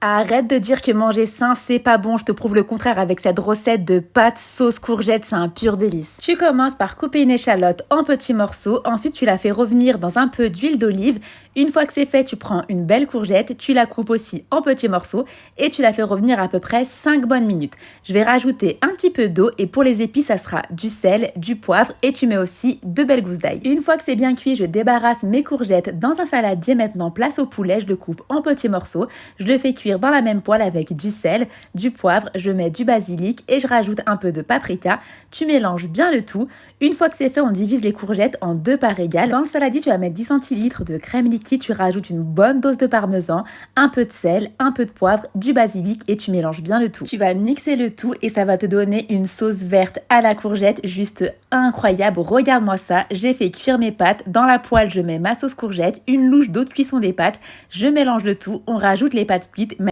Arrête de dire que manger sain, c'est pas bon. Je te prouve le contraire avec cette recette de pâtes sauce courgette, c'est un pur délice. Tu commences par couper une échalote en petits morceaux. Ensuite, tu la fais revenir dans un peu d'huile d'olive. Une fois que c'est fait, tu prends une belle courgette, tu la coupes aussi en petits morceaux et tu la fais revenir à peu près 5 bonnes minutes. Je vais rajouter un petit peu d'eau et pour les épices, ça sera du sel, du poivre et tu mets aussi 2 belles gousses d'ail. Une fois que c'est bien cuit, je débarrasse mes courgettes dans un saladier. Maintenant, place au poulet, je le coupe en petits morceaux. Je le fais cuire dans la même poêle avec du sel, du poivre, je mets du basilic et je rajoute un peu de paprika. Tu mélanges bien le tout. Une fois que c'est fait, on divise les courgettes en 2 parts égales. Dans le saladier, tu vas mettre 10 centilitres de crème liquide, tu rajoutes une bonne dose de parmesan, un peu de sel, un peu de poivre, du basilic et tu mélanges bien le tout. Tu vas mixer le tout et ça va te donner une sauce verte à la courgette juste incroyable. Regarde-moi ça, j'ai fait cuire mes pâtes. Dans la poêle, je mets ma sauce courgette, une louche d'eau de cuisson des pâtes, je mélange le tout, on rajoute les pâtes cuites,